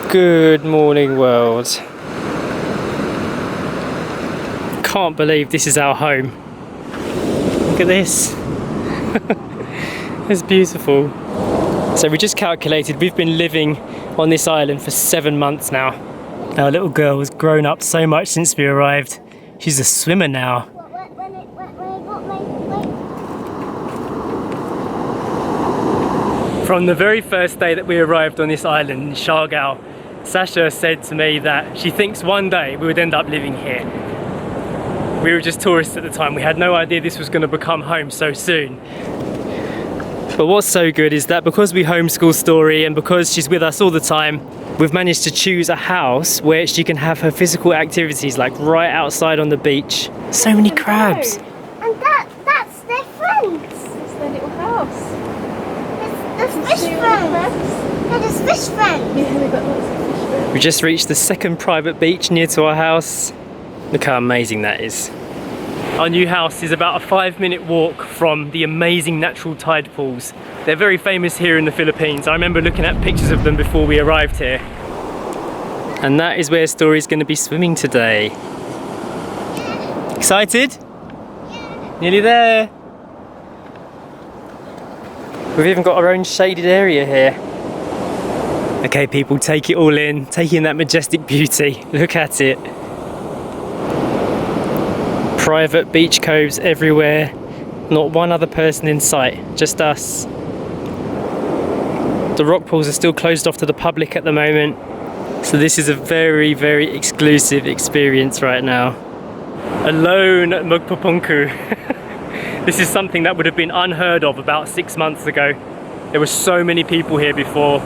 Good morning, world. Can't believe this is our home. Look at this. It's beautiful. So we just calculated we've been living on this island for 7 months now. Our little girl has grown up so much since we arrived. She's a swimmer now. From the very first day that we arrived on this island in Siargao, Sacha said to me that she thinks one day we would end up living here. We were just tourists at the time. We had no idea this was going to become home so soon. But what's so good is that because we homeschool Story and because she's with us all the time, we've managed to choose a house where she can have her physical activities, like right outside on the beach. So many crabs. And that's their friends. It's their little house. There's fish friends. Yeah, there's fish friends. Yeah, we've got lots of fish friends. We just reached the second private beach near to our house. Look how amazing that is. Our new house is about a 5-minute walk from the amazing natural tide pools. They're very famous here in the Philippines. I remember looking at pictures of them before we arrived here. And that is where Story's going to be swimming today. Excited? Nearly there. We've even got our own shaded area here. Okay people, take it all in. Take in that majestic beauty. Look at it. Private beach coves everywhere. Not one other person in sight, just us. The rock pools are still closed off to the public at the moment. So this is a very, very exclusive experience right now. Alone at Magpapunku. This is something that would have been unheard of about 6 months ago. There were so many people here before.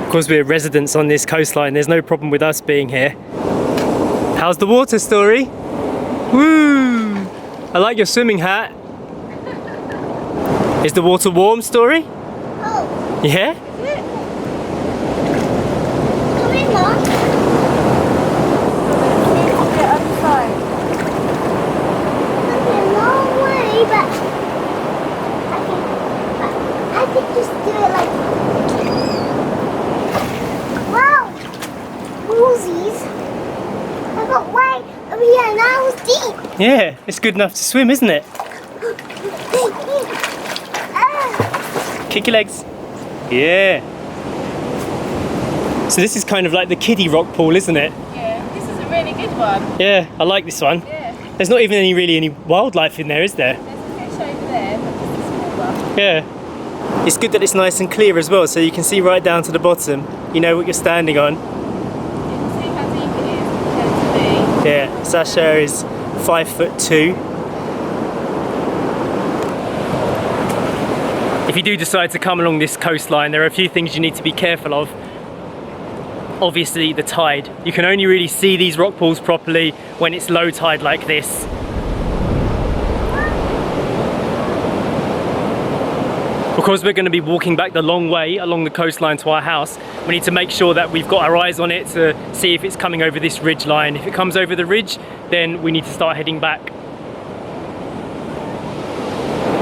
Because we're residents on this coastline, there's no problem with us being here. How's the water, Story? Woo! I like your swimming hat. Is the water warm, Story? Oh. Yeah? Come in, Mom. Get outside. Okay, no way, but I could just do it like. Wow, woosies. I got way over here, now it's deep. Yeah, it's good enough to swim, isn't it? Kick your legs. Yeah. So this is kind of like the kiddie rock pool, isn't it? Yeah, this is a really good one. Yeah, I like this one. Yeah. There's not even any wildlife in there, is there? There's a fish over there, but just a small one. Yeah. It's good that it's nice and clear as well, so you can see right down to the bottom. You know what you're standing on. You can see how deep it is compared to me. Yeah, Sacha is 5'2". If you do decide to come along this coastline, there are a few things you need to be careful of. Obviously the tide. You can only really see these rock pools properly when it's low tide like this. Because we're going to be walking back the long way along the coastline to our house, we need to make sure that we've got our eyes on it to see if it's coming over this ridge line. If it comes over the ridge, then we need to start heading back.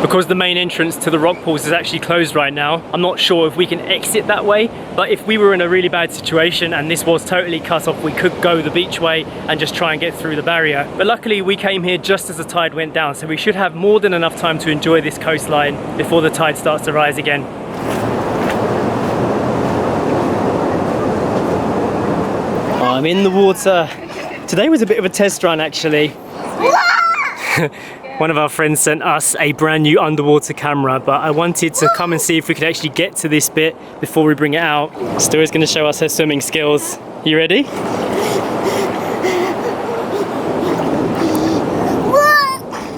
Because the main entrance to the rock pools is actually closed right now, I'm not sure if we can exit that way, but if we were in a really bad situation and this was totally cut off, we could go the beach way and just try and get through the barrier. But luckily we came here just as the tide went down, so we should have more than enough time to enjoy this coastline before the tide starts to rise again. I'm in the water. Today was a bit of a test run actually. One of our friends sent us a brand new underwater camera, but I wanted to come and see if we could actually get to this bit before we bring it out. Story's going to show us her swimming skills. You ready?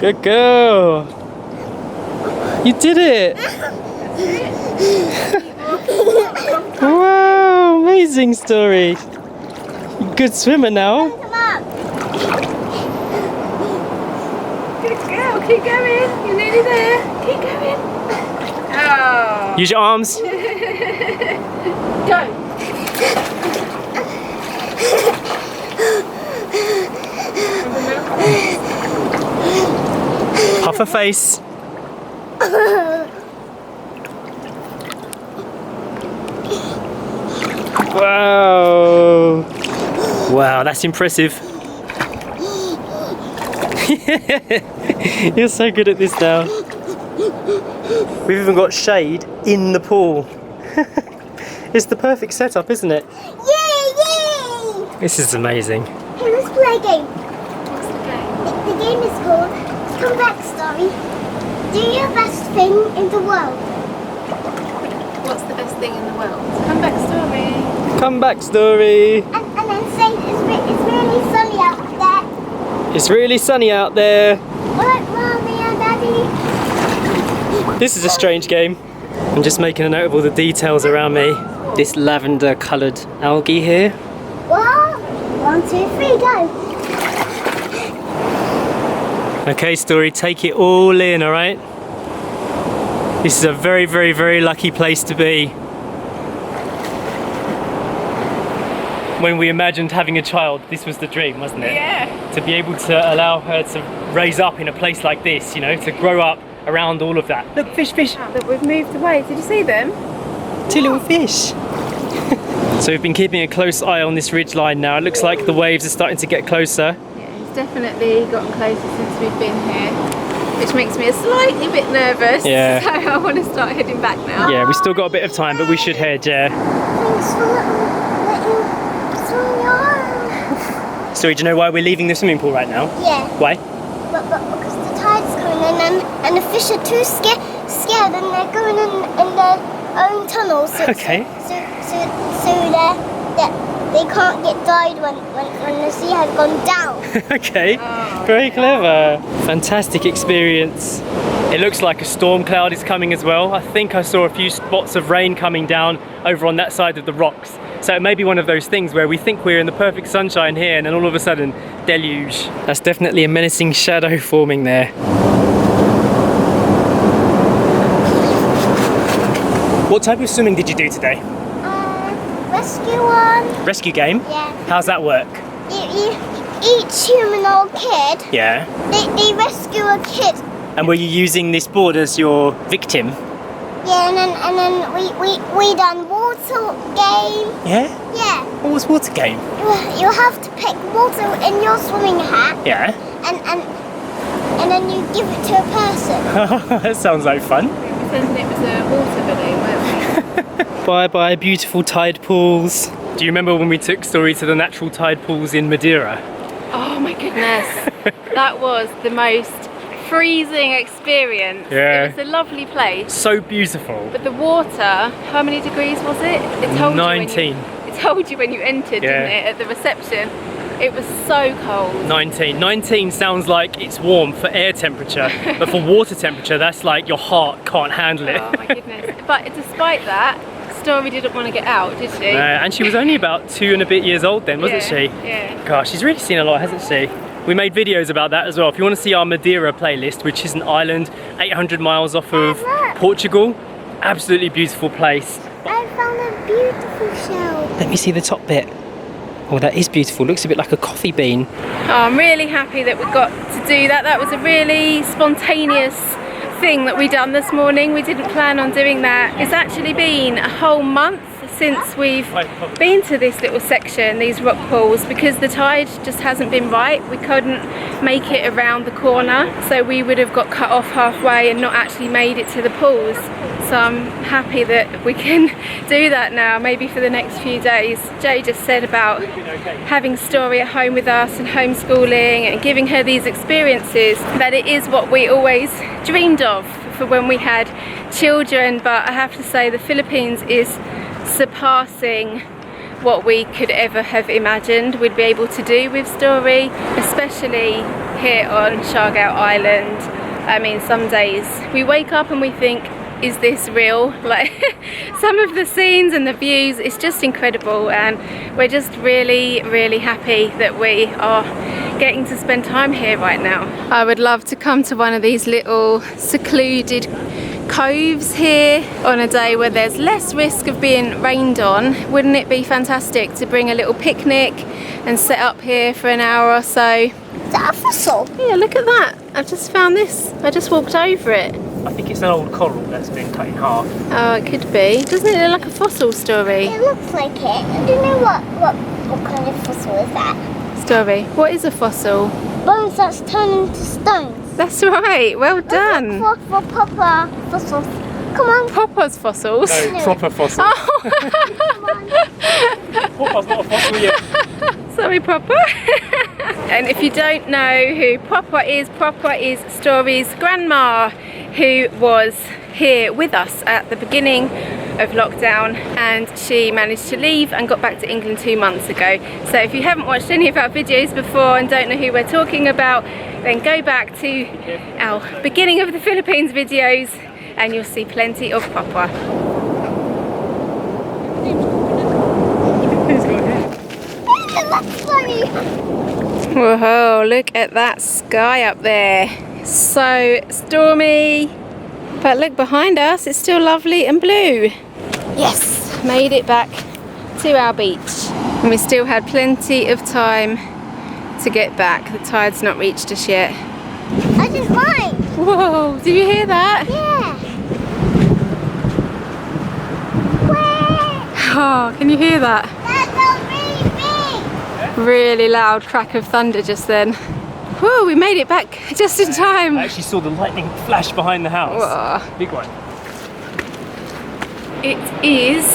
Good girl. You did it. Wow, amazing, Story. Good swimmer now. Come on. Good girl, keep going. You're nearly there. Keep going. Oh. Use your arms. Go. Puff her face. Wow, that's impressive. You're so good at this now. We've even got shade in the pool. It's the perfect setup, isn't it? Yay! This is amazing. Hey, let's play a game. What's the game? The game is called Comeback Story. Do your best thing in the world. What's the best thing in the world? Comeback story. Comeback story. And then say it's really sunny out there. It's really sunny out there. Alright, Mommy and Daddy. This is a strange game. I'm just making a note of all the details around me. This lavender coloured algae here. Well, 1, 2, 3, go. Okay, Story, take it all in, alright? This is a very, very, very lucky place to be. When we imagined having a child, this was the dream, wasn't it? Yeah. To be able to allow her to raise up in a place like this, you know, to grow up around all of that. Look, fish, fish. Now that we've moved away, did you see them? 2 little fish. So we've been keeping a close eye on this ridge line now. It looks like the waves are starting to get closer. Yeah, it's definitely gotten closer since we've been here, which makes me a slightly bit nervous. Yeah. So I want to start heading back now. Yeah, we've still got a bit of time, but we should head, yeah. Thanks for letting swim your home. Story, do you know why we're leaving the swimming pool right now? Yeah, Why? but because the tide's coming in and the fish are too scared and they're going in their own tunnels. So, Okay. So they can't get died when the sea has gone down. Okay, Oh, very clever. Fantastic experience. It looks like a storm cloud is coming as well. I think I saw a few spots of rain coming down over on that side of the rocks. So it may be one of those things where we think we're in the perfect sunshine here and then all of a sudden, deluge. That's definitely a menacing shadow forming there. What type of swimming did you do today? Rescue one. Rescue game? Yeah. How's that work? Each human or kid, Yeah. they rescue a kid. And were you using this board as your victim? Yeah, and then we done water game. Yeah? Yeah. What was water game? You have to pick water in your swimming hat Yeah. and then you give it to a person. That sounds like fun. We were pretending it was a water balloon, weren't we? Bye bye, beautiful tide pools. Do you remember when we took Story to the natural tide pools in Madeira? Oh my goodness. That was the most freezing experience. Yeah. It was a lovely place. So beautiful. But the water, how many degrees was it? It told 19. It told you when you entered, Yeah. didn't it, at the reception? It was so cold. 19. 19 sounds like it's warm for air temperature, but for water temperature, that's like your heart can't handle it. Oh my goodness. But despite that, Story didn't want to get out, did she? And she was only about 2 and a bit years old then, wasn't she? Yeah. Gosh, she's really seen a lot, hasn't she? We made videos about that as well. If you want to see our Madeira playlist, which is an island 800 miles off of Portugal, absolutely beautiful place. I found a beautiful shell. Let me see the top bit. Oh, that is beautiful. Looks a bit like a coffee bean. Oh, I'm really happy that we got to do that. That was a really spontaneous thing that we done this morning. We didn't plan on doing that. It's actually been a whole month since we've been to this little section, these rock pools, because the tide just hasn't been right. We couldn't make it around the corner, so we would have got cut off halfway and not actually made it to the pools. So I'm happy that we can do that now, maybe for the next few days. Jay just said about having Story at home with us and homeschooling and giving her these experiences, that it is what we always dreamed of for when we had children. But I have to say the Philippines is surpassing what we could ever have imagined we'd be able to do with Story, especially here on Siargao Island. I mean, some days we wake up and we think, is this real? Like some of the scenes and the views, it's just incredible, and we're just really happy that we are getting to spend time here right now. I would love to come to one of these little secluded coves here on a day where there's less risk of being rained on. Wouldn't it be fantastic to bring a little picnic and set up here for an hour or so? Is that a fossil? Yeah, look at that. I've just found this. I just walked over it. I think it's an old coral that's been cut in half. Oh, it could be. Doesn't it look like a fossil, Story? It looks like it. I don't know what kind of fossil is that. Story, what is a fossil? Bones that's turned into stones. That's right, well done. For proper fossils. Come on. Popper's fossils. No, proper fossil. Oh. Come on. Popper's not a fossil yet. Sorry, Popper. And if you don't know who Popper is Story's grandma, who was here with us at the beginning of lockdown, and she managed to leave and got back to England 2 months ago. So if you haven't watched any of our videos before and don't know who we're talking about, then go back to our beginning of the Philippines videos and you'll see plenty of Popper. That's funny. Whoa, look at that sky up there. So stormy, but look behind us, it's still lovely and blue. Yes, made it back to our beach. And we still had plenty of time to get back. The tide's not reached us yet. I didn't mind. Whoa, did you hear that? Yeah. Where? Oh, can you hear that? That's so big. Really loud crack of thunder just then. Whoa, we made it back just in time. I actually saw the lightning flash behind the house. Whoa. Big one. It is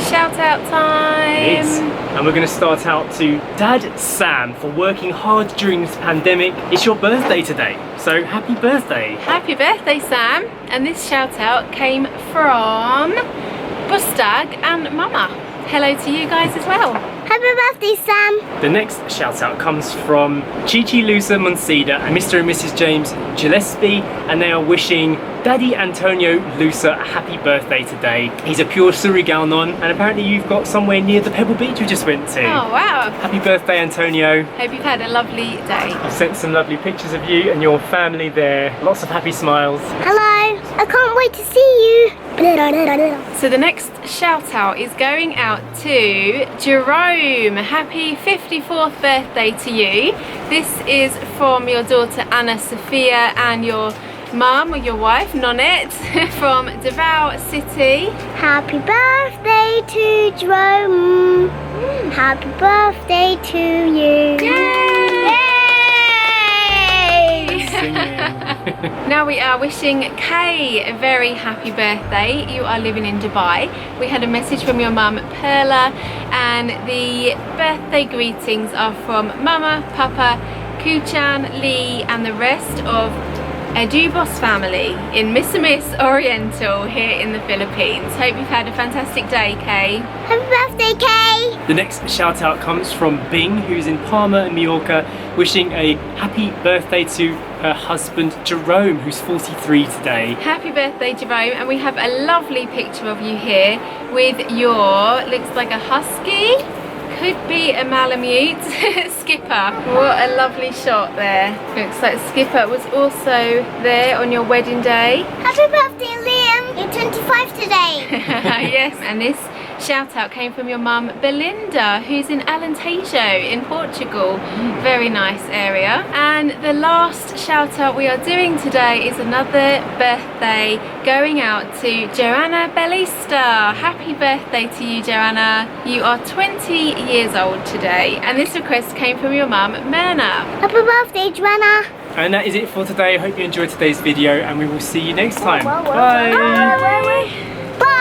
shout out time. It is. And we're going to start out to Dad Sam for working hard during this pandemic. It's your birthday today, so happy birthday. Happy birthday, Sam. And this shout out came from Bustag and Mama. Hello to you guys as well. Happy birthday, Sam. The next shout out comes from Chichi Lusa Monsida and Mr. and Mrs. James Gillespie, and they are wishing Daddy Antonio Lusa a happy birthday today. He's a pure Siargao non, and apparently you've got somewhere near the Pebble Beach we just went to. Oh wow. Happy birthday, Antonio. Hope you've had a lovely day. I've sent some lovely pictures of you and your family there. Lots of happy smiles. Hello. I can't wait to see you. So the next shout out is going out to Jerome. Happy 54th birthday to you. This is from your daughter Anna Sophia and your mum or your wife Nonette from Davao City. Happy birthday to Jerome. Happy birthday to you. Yay! Singing. Now we are wishing Kay a very happy birthday. You are living in Dubai. We had a message from your mum Perla, and the birthday greetings are from Mama, Papa, Kuchan, Lee and the rest of Edubos family in Miss Oriental here in the Philippines. Hope you've had a fantastic day, Kay. Happy birthday, Kay. The next shout out comes from Bing, who's in Palma and Mallorca, wishing a happy birthday to her husband Jerome, who's 43 today. Happy birthday, Jerome, and we have a lovely picture of you here with your, looks like a husky, could be a Malamute, Skipper. What a lovely shot there. Looks like Skipper was also there on your wedding day. Happy birthday, Liam. You're 25 today. Yes, and this shout out came from your mum Belinda, who's in Alentejo in Portugal. Very nice area. And the last shout out we are doing today is another birthday going out to Joanna Bellista. Happy birthday to you, Joanna. You are 20 years old today, and this request came from your mum Myrna. Happy birthday, Joanna. And that is it for today. I hope you enjoyed today's video, and we will see you next time. Whoa, whoa, whoa. Bye. Bye.